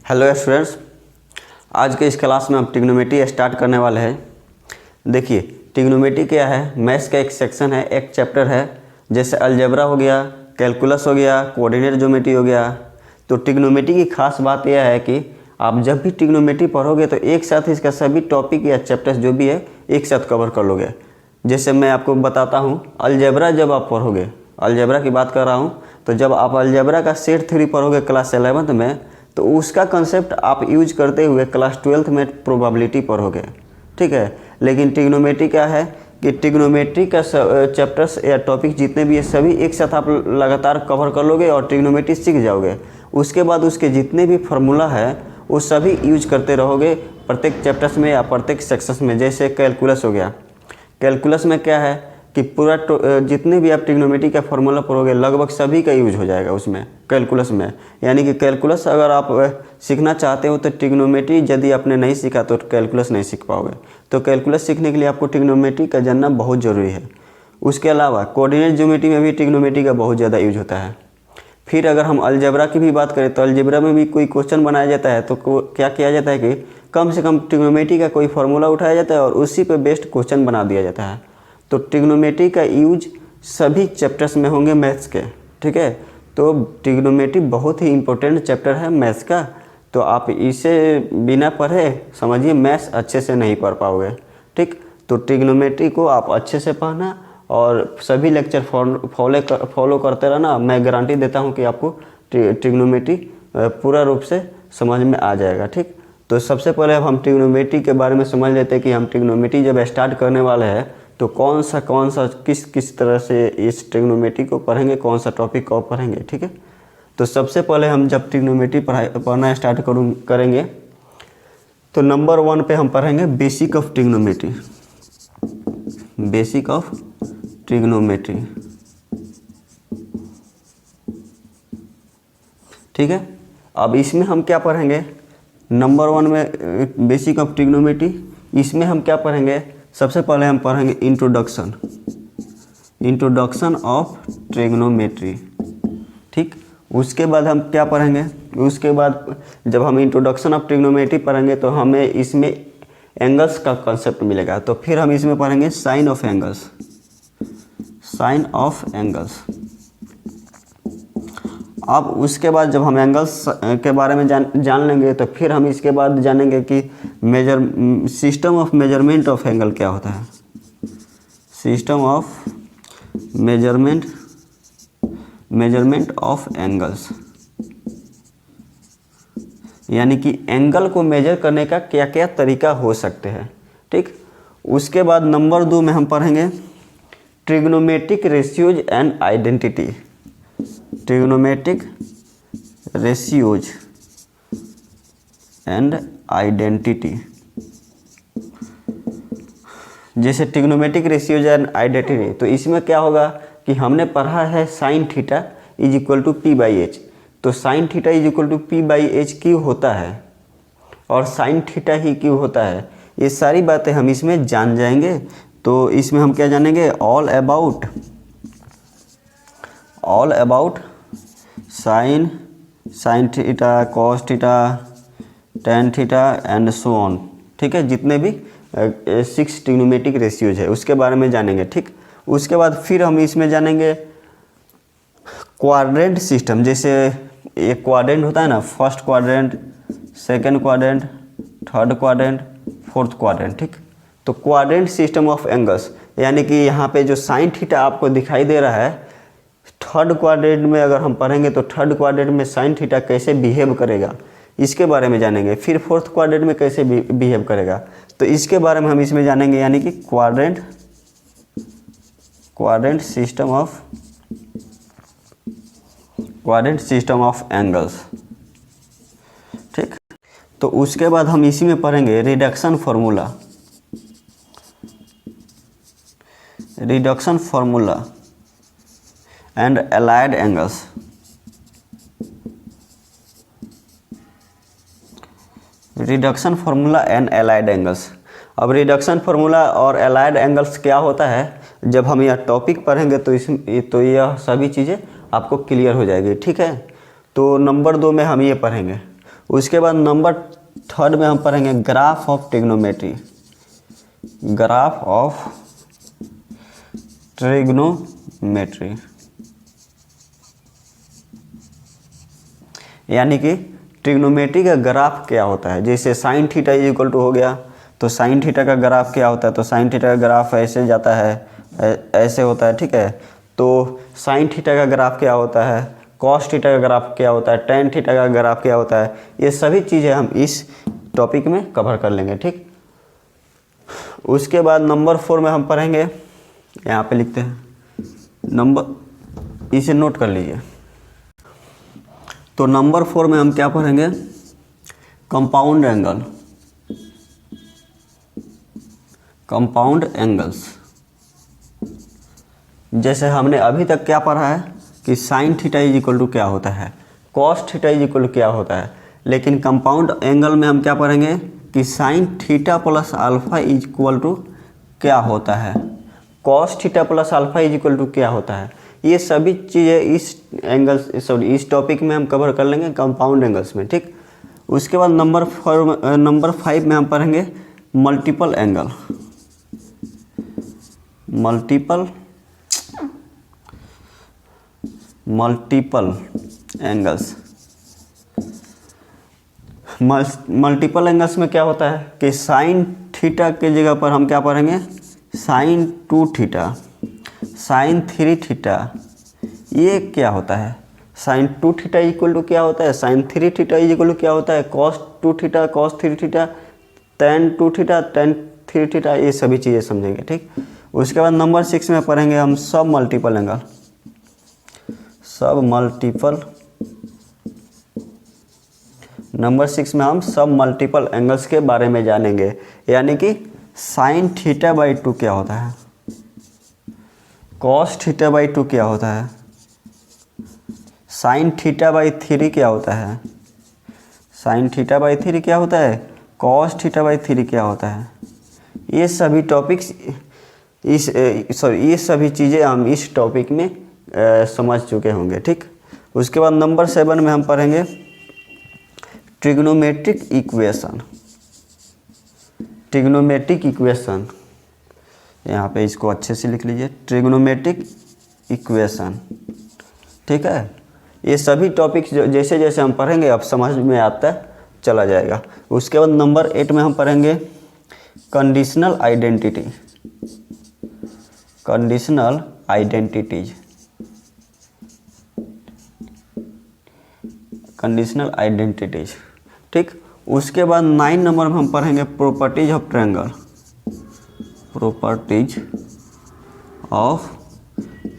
Hello students, आज के इस क्लास में हम ट्रिग्नोमेट्री स्टार्ट करने वाले हैं। देखिए, ट्रिग्नोमेट्री क्या है? मैथ्स का एक सेक्शन है, एक चैप्टर है। जैसे अलजेब्रा हो गया, कैलकुलस हो गया, कोऑर्डिनेट ज्योमेट्री हो गया। तो ट्रिग्नोमेट्री की खास बात यह है कि आप जब भी ट्रिग्नोमेट्री पढ़ोगे तो एक साथ इसका सभी टॉपिक या चैप्टर्स जो भी है एक साथ कवर कर लोगे। जैसे मैं आपको बताता हूँ, अलजेब्रा जब आप पढ़ोगे, अलजेब्रा की बात कर रहा हूँ, तो जब आप अलजेब्रा का सेट थ्योरी पढ़ोगे क्लास 11th में, तो उसका कंसेप्ट आप यूज करते हुए क्लास 12th में प्रोबेबिलिटी पढ़ोगे, ठीक है। लेकिन ट्रिग्नोमेट्री क्या है कि ट्रिग्नोमेट्री का चैप्टर्स या टॉपिक जितने भी है सभी एक साथ आप लगातार कवर कर लोगे और ट्रिग्नोमेट्री सीख जाओगे। उसके बाद उसके जितने भी फार्मूला है वो सभी यूज करते रहोगे प्रत्येक चैप्टर्स में या प्रत्येक सेक्शंस में। जैसे कैलकुलस हो गया, कैलकुलस में क्या है कि पूरा जितने भी आप ट्रिग्नोमेट्री का फार्मूला पढ़ोगे लगभग सभी का यूज हो जाएगा उसमें, कैलकुलस में। यानी कि कैलकुलस अगर आप सीखना चाहते हो तो ट्रिग्नोमेट्री यदि आपने नहीं सीखा तो कैलकुलस नहीं सीख पाओगे। तो कैलकुलस सीखने के लिए आपको ट्रिग्नोमेट्री का जानना बहुत ज़रूरी है। उसके अलावा कोऑर्डिनेट ज्योमेट्री में भी ट्रिग्नोमेट्री का बहुत ज़्यादा यूज होता है। फिर अगर हम अलजेब्रा की भी बात करें तो अलजेब्रा में भी कोई क्वेश्चन बनाया जाता है तो क्या किया जाता है कि कम से कम ट्रिग्नोमेट्री का कोई फार्मूला उठाया जाता है और उसी पे बेस्ड क्वेश्चन बना दिया जाता है। तो ट्रिग्नोमेट्री का यूज सभी चैप्टर्स में होंगे मैथ्स के, ठीक है। तो ट्रिग्नोमेट्री बहुत ही इम्पोर्टेंट चैप्टर है मैथ्स का। तो आप इसे बिना पढ़े समझिए मैथ्स अच्छे से नहीं पढ़ पाओगे, ठीक। तो ट्रिग्नोमेट्री को आप अच्छे से पढ़ना और सभी लेक्चर फॉलो करते रहना। मैं गारंटी देता हूँ कि आपको ट्रिग्नोमेट्री पूरा रूप से समझ में आ जाएगा, ठीक। तो सबसे पहले अब हम ट्रिग्नोमेट्री के बारे में समझ लेते हैं कि हम ट्रिग्नोमेट्री जब स्टार्ट करने वाले हैं तो कौन सा किस तरह से इस ट्रिग्नोमेट्री को पढ़ेंगे, कौन सा टॉपिक को पढ़ेंगे, ठीक है। तो सबसे पहले हम जब ट्रिग्नोमेट्री पढ़ना स्टार्ट करेंगे तो नंबर 1 पे हम पढ़ेंगे basic of trigonometry. Basic of trigonometry, ठीक है। अब इसमें हम क्या पढ़ेंगे? नंबर 1 में बेसिक ऑफ ट्रिग्नोमेट्री, इसमें हम क्या पढ़ेंगे? सबसे पहले हम पढ़ेंगे इंट्रोडक्शन ऑफ ट्रिग्नोमेट्री, ठीक। उसके बाद हम क्या पढ़ेंगे? उसके बाद जब हम इंट्रोडक्शन ऑफ ट्रिग्नोमेट्री पढ़ेंगे तो हमें इसमें एंगल्स का कंसेप्ट मिलेगा। तो फिर हम इसमें पढ़ेंगे sine of angles, sine of angles. अब उसके बाद जब हम एंगल्स के बारे में जान लेंगे तो फिर हम इसके बाद जानेंगे कि system of measurement of angle क्या होता है। System of measurement of angles, यानी कि एंगल को मेजर करने का क्या क्या तरीका हो सकते हैं, ठीक। उसके बाद नंबर 2 में हम पढ़ेंगे trigonometric ratios and identity. Trigonometric ratios and identity. जैसे ट्रिग्नोमेट्रिक रेशियोज एंड आइडेंटिटी, तो इसमें क्या होगा कि हमने पढ़ा है sine theta is equal to P by H. तो sine theta is equal to P by H क्यों होता है और साइन थीटा ही क्यों होता है, ये सारी बातें हम इसमें जान जाएंगे। तो इसमें हम क्या जानेंगे? All about sine theta, cos theta, tan theta and so on, ठीक है। जितने भी 6 ट्रिग्नोमेट्रिक रेशियोज है उसके बारे में जानेंगे, ठीक। उसके बाद फिर हम इसमें जानेंगे क्वाड्रेंट सिस्टम। जैसे एक क्वाड्रेंट होता है ना, first quadrant, second quadrant, third quadrant, fourth quadrant, ठीक। तो क्वाड्रेंट सिस्टम ऑफ एंगल्स, यानी कि यहाँ पे जो साइन थीटा आपको दिखाई दे रहा है, थर्ड क्वाड्रेंट में अगर हम पढ़ेंगे तो थर्ड क्वाड्रेंट में साइन थीटा कैसे बिहेव करेगा इसके बारे में जानेंगे। फिर फोर्थ क्वाड्रेंट में कैसे बिहेव करेगा तो इसके बारे में हम इसमें जानेंगे। यानी कि क्वाड्रेंट सिस्टम ऑफ एंगल्स, ठीक। तो उसके बाद हम इसी में पढ़ेंगे reduction formula and allied angles. Reduction formula and allied angles. अब रिडक्शन फार्मूला और अलाइड एंगल्स क्या होता है, जब हम यह टॉपिक पढ़ेंगे तो यह सभी चीज़ें आपको क्लियर हो जाएगी, ठीक है। तो नंबर 2 में हम ये पढ़ेंगे। उसके बाद नंबर 3 में हम पढ़ेंगे graph of trigonometry. Graph of trigonometry यानी कि ट्रिग्नोमेट्री का ग्राफ क्या होता है। जैसे sine theta is equal to हो गया, तो साइन थीटा का ग्राफ क्या होता है, तो साइन थीटा का ग्राफ ऐसे जाता है, ऐसे होता है, ठीक है। तो साइन थीटा का ग्राफ क्या होता है, कॉस थीटा का ग्राफ क्या होता है, टेन थीटा का ग्राफ क्या होता है, ये सभी चीज़ें हम इस टॉपिक में कवर कर लेंगे, ठीक। उसके बाद नंबर 4 में हम पढ़ेंगे, यहाँ पे लिखते हैं नंबर, इसे नोट कर लीजिए। तो नंबर 4 में हम क्या पढ़ेंगे, कंपाउंड एंगल, कंपाउंड एंगल्स। जैसे हमने अभी तक क्या पढ़ा है कि sine theta is equal to क्या होता है, cos theta is equal to क्या होता है, लेकिन कंपाउंड एंगल में हम क्या पढ़ेंगे कि sine theta plus alpha is equal to क्या होता है, cos theta plus alpha is equal to क्या होता है। ये सभी चीज़ें इस एंगल्स, सॉरी इस टॉपिक में हम कवर कर लेंगे कंपाउंड एंगल्स में, ठीक। उसके बाद नंबर 5 में हम पढ़ेंगे multiple angle, multiple angles. Multiple angles में क्या होता है कि साइन थीटा के जगह पर हम क्या पढ़ेंगे, साइन 2 थीटा, साइन 3 थीटा, ये क्या होता है, साइन 2 थीटा इक्वल टू क्या होता है, साइन 3 थीटा इक्वल टू क्या होता है, cos 2 theta, cos 3 theta, ten 2 theta, ten 3 theta, ये सभी चीज़ें समझेंगे, ठीक। उसके बाद नंबर 6 में पढ़ेंगे हम सब मल्टीपल एंगल, सब मल्टीपल, नंबर 6 में हम सब मल्टीपल एंगल्स के बारे में जानेंगे। यानी कि साइन थीटा बाई 2 क्या होता है, कॉस थीटा बाई 2 क्या होता है, साइन थीटा बाई 3 क्या होता है, साइन थीटा बाई 3 क्या होता है, कॉस थीटा बाई 3 क्या होता है। ये सभी टॉपिक्स ये सभी चीज़ें हम इस टॉपिक में समझ चुके होंगे, ठीक। उसके बाद नंबर 7 में हम पढ़ेंगे ट्रिग्नोमेट्रिक इक्वेशन, ट्रिग्नोमेट्रिक इक्वेशन, यहाँ पे इसको अच्छे से लिख लीजिए, ट्रिग्नोमेट्रिक इक्वेशन, ठीक है। ये सभी टॉपिक्स जैसे जैसे हम पढ़ेंगे अब समझ में आता चला जाएगा। उसके बाद नंबर 8 में हम पढ़ेंगे conditional identity, conditional identities, conditional identities, ठीक। उसके बाद 9 नंबर में हम पढ़ेंगे properties of triangle, properties of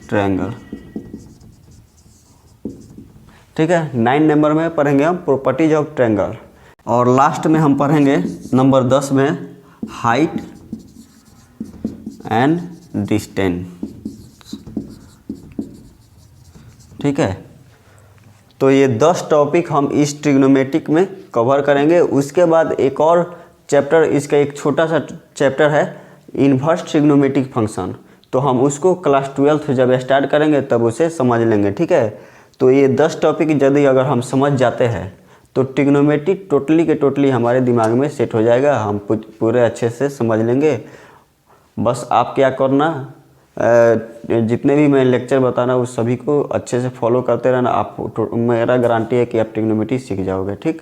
triangle, ठीक है। 9 नंबर में पढ़ेंगे हम प्रॉपर्टीज ऑफ ट्रायंगल। और लास्ट में हम पढ़ेंगे नंबर 10 में हाइट एंड डिस्टेंस, ठीक है। तो ये 10 टॉपिक हम इस ट्रिग्नोमेट्रिक में कवर करेंगे। उसके बाद एक और चैप्टर, इसका एक छोटा सा चैप्टर है इन्वर्स ट्रिग्नोमेट्रिक फंक्शन, तो हम उसको क्लास 12th जब स्टार्ट करेंगे तब उसे समझ लेंगे, ठीक है। तो ये 10 टॉपिक यदि अगर हम समझ जाते हैं तो ट्रिग्नोमेट्री टोटली के टोटली हमारे दिमाग में सेट हो जाएगा, हम पूरे अच्छे से समझ लेंगे। बस आप क्या करना, जितने भी मैं लेक्चर बताना उस सभी को अच्छे से फॉलो करते रहना, आप मेरा गारंटी है कि आप ट्रिग्नोमेट्री सीख जाओगे, ठीक।